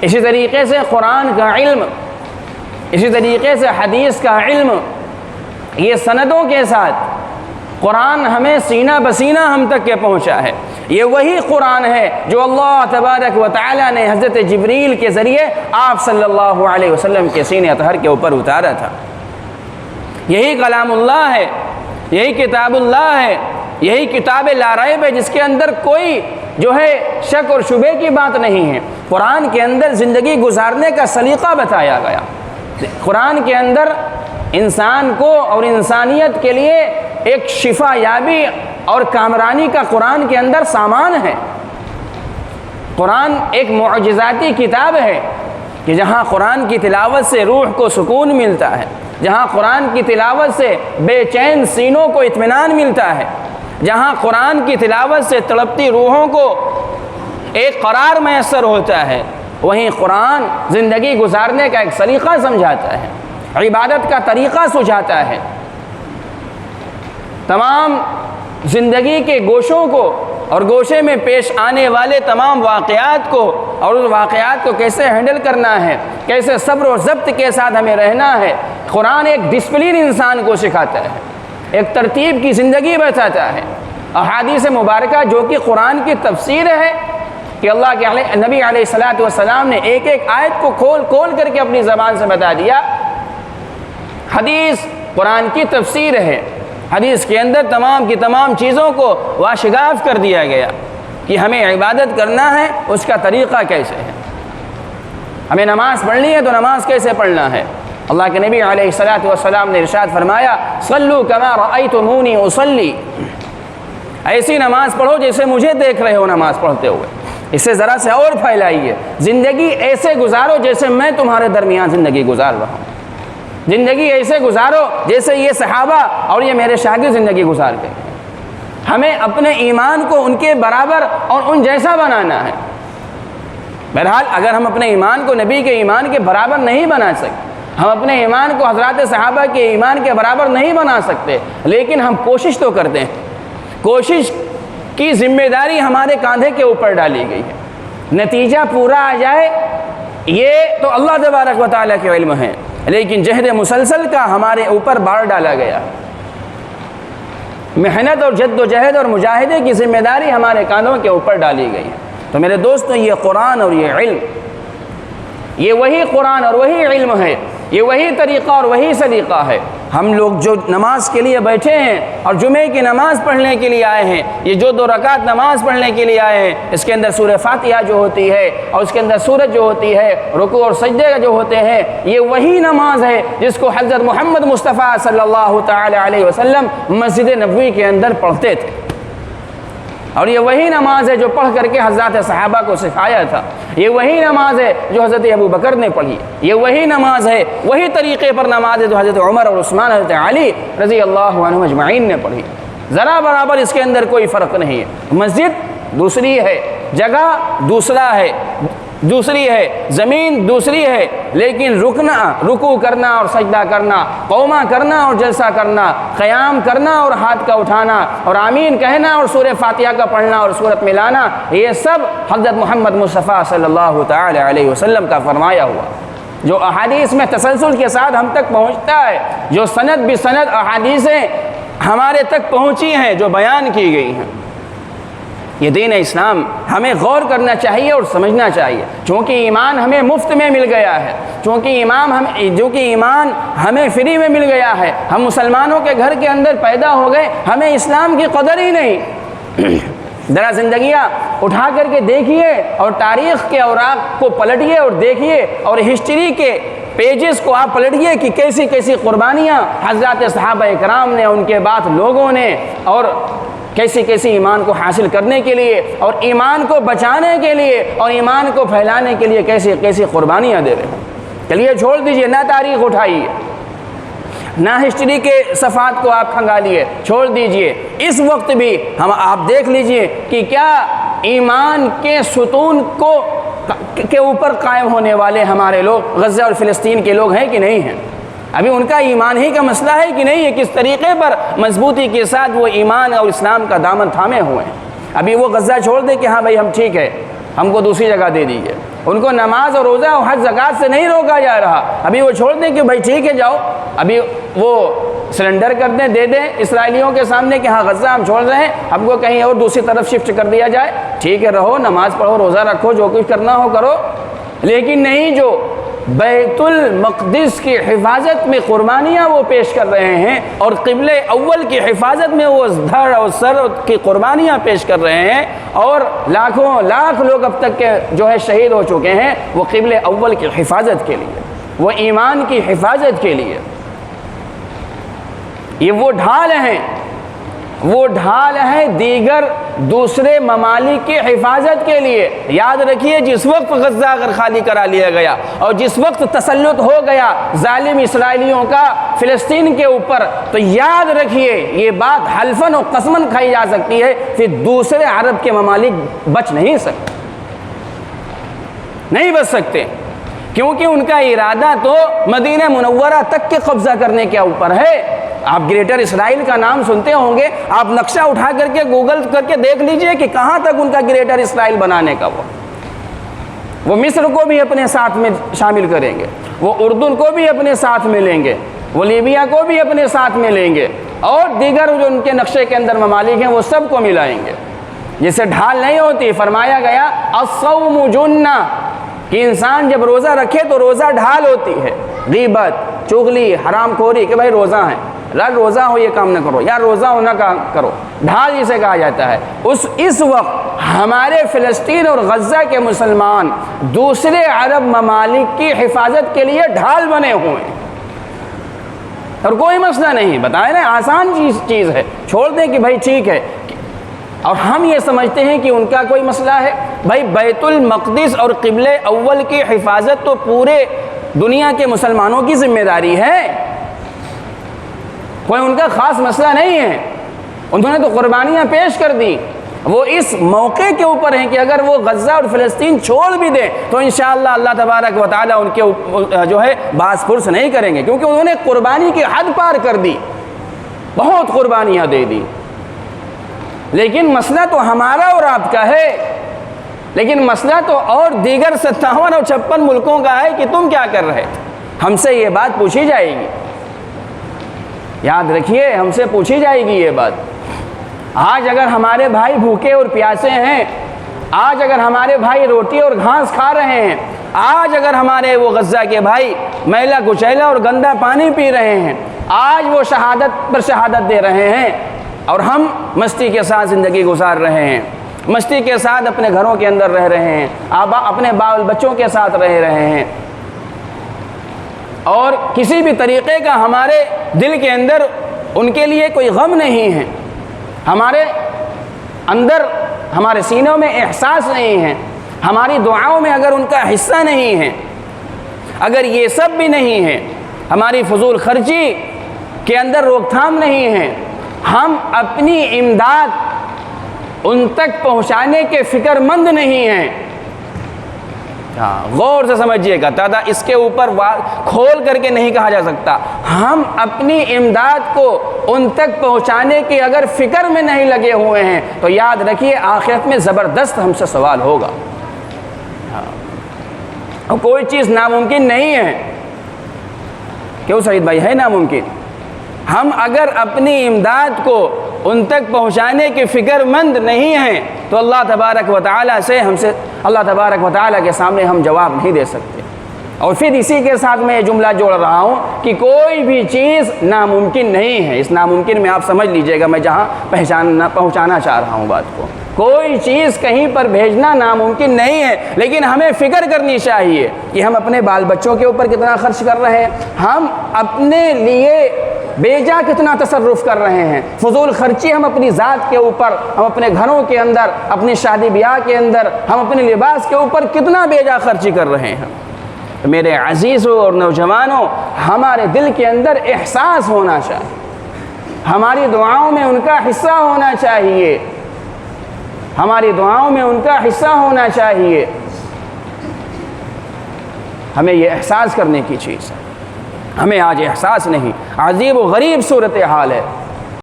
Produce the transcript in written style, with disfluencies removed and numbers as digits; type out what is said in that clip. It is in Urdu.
اسی طریقے سے قرآن کا علم، اسی طریقے سے حدیث کا علم، یہ سندوں کے ساتھ قرآن ہمیں سینہ بسینہ ہم تک کے پہنچا ہے۔ یہ وہی قرآن ہے جو اللہ تبارک و تعالی نے حضرت جبریل کے ذریعے آپ صلی اللہ علیہ وسلم کے سینہ اطہر کے اوپر اتارا تھا۔ یہی کلام اللہ ہے، یہی کتاب اللہ ہے، یہی کتاب لا ریب ہے، جس کے اندر کوئی جو ہے شک اور شبہ کی بات نہیں ہے۔ قرآن کے اندر زندگی گزارنے کا سلیقہ بتایا گیا۔ قرآن کے اندر انسان کو اور انسانیت کے لیے ایک شفا یابی اور کامرانی کا قرآن کے اندر سامان ہے۔ قرآن ایک معجزاتی کتاب ہے کہ جہاں قرآن کی تلاوت سے روح کو سکون ملتا ہے، جہاں قرآن کی تلاوت سے بے چین سینوں کو اطمینان ملتا ہے، جہاں قرآن کی تلاوت سے تڑپتی روحوں کو ایک قرار میسر ہوتا ہے، وہیں قرآن زندگی گزارنے کا ایک سلیقہ سمجھاتا ہے، عبادت کا طریقہ سجھاتا ہے، تمام زندگی کے گوشوں کو اور گوشے میں پیش آنے والے تمام واقعات کو اور اس واقعات کو کیسے ہینڈل کرنا ہے، کیسے صبر و ضبط کے ساتھ ہمیں رہنا ہے۔ قرآن ایک ڈسپلن انسان کو سکھاتا ہے، ایک ترتیب کی زندگی بتاتا ہے۔ احادیث مبارکہ جو کہ قرآن کی تفسیر ہے کہ اللہ کے نبی علیہ الصلاۃ والسلام نے ایک ایک آیت کو کھول کھول کر کے اپنی زبان سے بتا دیا۔ حدیث قرآن کی تفسیر ہے، حدیث کے اندر تمام کی تمام چیزوں کو واشگاف کر دیا گیا کہ ہمیں عبادت کرنا ہے، اس کا طریقہ کیسے ہے، ہمیں نماز پڑھنی ہے تو نماز کیسے پڑھنا ہے۔ اللہ کے نبی علیہ الصلاۃ والسلام نے ارشاد فرمایا صلو کما رأیتمونی اصلی، ایسی نماز پڑھو جیسے مجھے دیکھ رہے ہو نماز پڑھتے ہوئے، اسے ذرا سے اور پھیلائیے، زندگی ایسے گزارو جیسے میں تمہارے درمیان زندگی گزار رہا ہوں، زندگی ایسے گزارو جیسے یہ صحابہ اور یہ میرے شاگرد زندگی گزار گئے۔ ہمیں اپنے ایمان کو ان کے برابر اور ان جیسا بنانا ہے۔ بہرحال اگر ہم اپنے ایمان کو نبی کے ایمان کے برابر نہیں بنا سکتے، ہم اپنے ایمان کو حضرات صحابہ کے ایمان کے برابر نہیں بنا سکتے، لیکن ہم کوشش تو کرتے ہیں۔ کوشش کی ذمہ داری ہمارے کاندھے کے اوپر ڈالی گئی ہے، نتیجہ پورا آ جائے یہ تو اللہ تبارک و تعالیٰ کے علم ہے، لیکن جہد مسلسل کا ہمارے اوپر بار ڈالا گیا۔ محنت اور جد و جہد اور مجاہدے کی ذمہ داری ہمارے کاندھوں کے اوپر ڈالی گئی ہے۔ تو میرے دوستو، یہ قرآن اور یہ علم، یہ وہی قرآن اور وہی علم ہے، یہ وہی طریقہ اور وہی سلیقہ ہے۔ ہم لوگ جو نماز کے لیے بیٹھے ہیں اور جمعے کی نماز پڑھنے کے لیے آئے ہیں، یہ جو 2 رکعت نماز پڑھنے کے لیے آئے ہیں، اس کے اندر سورہ فاتحہ جو ہوتی ہے اور اس کے اندر سورت جو ہوتی ہے، رکوع اور سجدے جو ہوتے ہیں، یہ وہی نماز ہے جس کو حضرت محمد مصطفیٰ صلی اللہ تعالی علیہ وسلم مسجد نبوی کے اندر پڑھتے تھے، اور یہ وہی نماز ہے جو پڑھ کر کے حضرات صحابہ کو سکھایا تھا۔ یہ وہی نماز ہے جو حضرت ابو بکر نے پڑھی، یہ وہی نماز ہے، وہی طریقے پر نماز ہے جو حضرت عمر اور عثمان، حضرت علی رضی اللہ عنہم اجمعین نے پڑھی۔ ذرا برابر اس کے اندر کوئی فرق نہیں ہے۔ مسجد دوسری ہے، جگہ دوسری ہے، زمین دوسری ہے، لیکن رکوع کرنا اور سجدہ کرنا، قومہ کرنا اور جلسہ کرنا، قیام کرنا اور ہاتھ کا اٹھانا اور آمین کہنا اور سورہ فاتحہ کا پڑھنا اور سورت ملانا، یہ سب حضرت محمد مصطفیٰ صلی اللہ تعالی علیہ وسلم کا فرمایا ہوا، جو احادیث میں تسلسل کے ساتھ ہم تک پہنچتا ہے، جو سند بسند احادیثیں ہمارے تک پہنچی ہیں، جو بیان کی گئی ہیں۔ یہ دین اسلام ہمیں غور کرنا چاہیے اور سمجھنا چاہیے، چونکہ ایمان ہمیں مفت میں مل گیا ہے، چونکہ ایمان ہمیں فری میں مل گیا ہے، ہم مسلمانوں کے گھر کے اندر پیدا ہو گئے، ہمیں اسلام کی قدر ہی نہیں۔ ذرا زندگیاں اٹھا کر کے دیکھیے اور تاریخ کے اوراق کو پلٹیے اور دیکھیے اور ہسٹری کے پیجز کو آپ پلٹیے کہ کیسی کیسی قربانیاں حضرات صحابہ اکرام نے، ان کے بعد لوگوں نے، اور کیسی کیسی ایمان کو حاصل کرنے کے لیے اور ایمان کو بچانے کے لیے اور ایمان کو پھیلانے کے لیے کیسی کیسی قربانیاں دے رہے ہیں۔ چلیے چھوڑ دیجئے، نہ تاریخ اٹھائیے، نہ ہسٹری کے صفحات کو آپ کھنگالیے، چھوڑ دیجئے۔ اس وقت بھی آپ دیکھ لیجئے کہ کیا ایمان کے ستون کے اوپر قائم ہونے والے ہمارے لوگ غزہ اور فلسطین کے لوگ ہیں کہ نہیں ہیں؟ ابھی ان کا ایمان ہی کا مسئلہ ہے کہ نہیں ہے؟ کس طریقے پر مضبوطی کے ساتھ وہ ایمان اور اسلام کا دامن تھامے ہوئے ہیں؟ ابھی وہ غزہ چھوڑ دے کہ ہاں بھائی ہم ٹھیک ہے، ہم کو دوسری جگہ دے دیجیے، ان کو نماز اور روزہ اور حج زکوٰۃ سے نہیں روکا جا رہا. ابھی وہ چھوڑ دیں کہ بھائی ٹھیک ہے جاؤ, ابھی وہ سرنڈر کر دیں, دے دیں اسرائیلیوں کے سامنے کہ ہاں غزہ ہم چھوڑ رہے ہیں, ہم کو کہیں اور دوسری طرف شفٹ کر دیا جائے. ٹھیک ہے, رہو, نماز پڑھو, روزہ رکھو, جو کچھ کرنا ہو کرو, لیکن نہیں جو بیت المقدس کی حفاظت میں قربانیاں وہ پیش کر رہے ہیں اور قبلہ اول کی حفاظت میں وہ دھڑ اور سر کی قربانیاں پیش کر رہے ہیں, اور لاکھوں لاکھ لوگ اب تک کے جو ہے شہید ہو چکے ہیں وہ قبلہ اول کی حفاظت کے لیے, وہ ایمان کی حفاظت کے لیے. یہ وہ ڈھال ہیں, وہ ڈھال ہے دیگر دوسرے ممالک کی حفاظت کے لیے. یاد رکھیے, جس وقت غزہ اگر خالی کرا لیا گیا اور جس وقت تسلط ہو گیا ظالم اسرائیلیوں کا فلسطین کے اوپر, تو یاد رکھیے یہ بات حلفاً و قسماً کھائی جا سکتی ہے, پھر دوسرے عرب کے ممالک بچ نہیں سکتے, نہیں بچ سکتے, کیونکہ ان کا ارادہ تو مدینہ منورہ تک کے قبضہ کرنے کے اوپر ہے. آپ گریٹر اسرائیل کا نام سنتے ہوں گے, آپ نقشہ اٹھا کر کے گوگل کر کے دیکھ لیجئے کہ کہاں تک ان کا گریٹر اسرائیل بنانے کا وہ مصر کو بھی اپنے ساتھ میں شامل کریں گے, وہ اردن کو بھی اپنے ساتھ میں لیں گے, وہ لیبیا کو بھی اپنے ساتھ میں لیں گے, اور دیگر جو ان کے نقشے کے اندر ممالک ہیں وہ سب کو ملائیں گے. جسے ڈھال نہیں ہوتی, فرمایا گیا الصوم جنہ, کہ انسان جب روزہ رکھے تو روزہ ڈھال ہوتی ہے. غیبت, چغلی, حرام خوری, کہ بھائی روزہ ہیں, روزہ ہو یہ کام نہ کرو, یا روزہ ہو نہ کام کرو, ڈھال جسے کہا جاتا ہے. اس وقت ہمارے فلسطین اور غزہ کے مسلمان دوسرے عرب ممالک کی حفاظت کے لیے ڈھال بنے ہوئے ہیں, اور کوئی مسئلہ نہیں. بتائیں نا, آسان چیز ہے, چھوڑ دیں کہ بھائی ٹھیک ہے. اور ہم یہ سمجھتے ہیں کہ ان کا کوئی مسئلہ ہے. بھائی بیت المقدس اور قبلہ اول کی حفاظت تو پورے دنیا کے مسلمانوں کی ذمہ داری ہے, کوئی ان کا خاص مسئلہ نہیں ہے. انہوں نے تو قربانیاں پیش کر دی, وہ اس موقع کے اوپر ہیں کہ اگر وہ غزہ اور فلسطین چھوڑ بھی دیں تو انشاءاللہ اللہ تبارک و تعالیٰ ان کے جو ہے باس پرس نہیں کریں گے, کیونکہ انہوں نے قربانی کی حد پار کر دی, بہت قربانیاں دے دی. لیکن مسئلہ تو ہمارا اور آپ کا ہے, لیکن مسئلہ تو اور دیگر 57 اور 56 ملکوں کا ہے کہ تم کیا کر رہے تھے. ہم سے یہ بات پوچھی جائے گی, یاد رکھیے, ہم سے پوچھی جائے گی یہ بات. آج اگر ہمارے بھائی بھوکے اور پیاسے ہیں, آج اگر ہمارے بھائی روٹی اور گھاس کھا رہے ہیں, آج اگر ہمارے وہ غزہ کے بھائی میلا کچیلا اور گندا پانی پی رہے ہیں, آج وہ شہادت پر شہادت دے رہے ہیں, اور ہم مستی کے ساتھ زندگی گزار رہے ہیں, مستی کے ساتھ اپنے گھروں کے اندر رہ رہے ہیں, اپنے بال بچوں کے ساتھ رہ رہے ہیں, اور کسی بھی طریقے کا ہمارے دل کے اندر ان کے لیے کوئی غم نہیں ہے, ہمارے اندر ہمارے سینوں میں احساس نہیں ہے, ہماری دعاؤں میں اگر ان کا حصہ نہیں ہے, اگر یہ سب بھی نہیں ہے, ہماری فضول خرچی کے اندر روک تھام نہیں ہے, ہم اپنی امداد ان تک پہنچانے کے فکر مند نہیں ہیں. غور سے سمجھیے گا, دادا اس کے اوپر کھول کر کے نہیں کہا جا سکتا. ہم اپنی امداد کو ان تک پہنچانے کی اگر فکر میں نہیں لگے ہوئے ہیں تو یاد رکھیے آخرت میں زبردست ہم سے سوال ہوگا. کوئی چیز ناممکن نہیں ہے. کیوں سعید بھائی, ہے ناممکن. ہم اگر اپنی امداد کو ان تک پہنچانے کی فکر مند نہیں ہیں تو اللہ تبارک و تعالیٰ سے اللہ تبارک و تعالیٰ کے سامنے ہم جواب نہیں دے سکتے. اور پھر اسی کے ساتھ میں یہ جملہ جوڑ رہا ہوں کہ کوئی بھی چیز ناممکن نہیں ہے. اس ناممکن میں آپ سمجھ لیجئے گا میں جہاں پہنچانا چاہ رہا ہوں بات کو. کوئی چیز کہیں پر بھیجنا ناممکن نہیں ہے, لیکن ہمیں فکر کرنی چاہیے کہ ہم اپنے بال بچوں کے اوپر کتنا خرچ کر رہے ہیں, ہم اپنے لیے بیجا کتنا تصرف کر رہے ہیں, فضول خرچی ہم اپنی ذات کے اوپر, ہم اپنے گھروں کے اندر, اپنی شادی بیاہ کے اندر, ہم اپنے لباس کے اوپر کتنا بیجا خرچی کر رہے ہیں. میرے عزیزوں اور نوجوانوں, ہمارے دل کے اندر احساس ہونا چاہیے, ہماری دعاؤں میں ان کا حصہ ہونا چاہیے, ہماری دعاؤں میں ان کا حصہ ہونا چاہیے. ہمیں یہ احساس کرنے کی چیز ہے, ہمیں آج احساس نہیں. عجیب و غریب صورتحال ہے.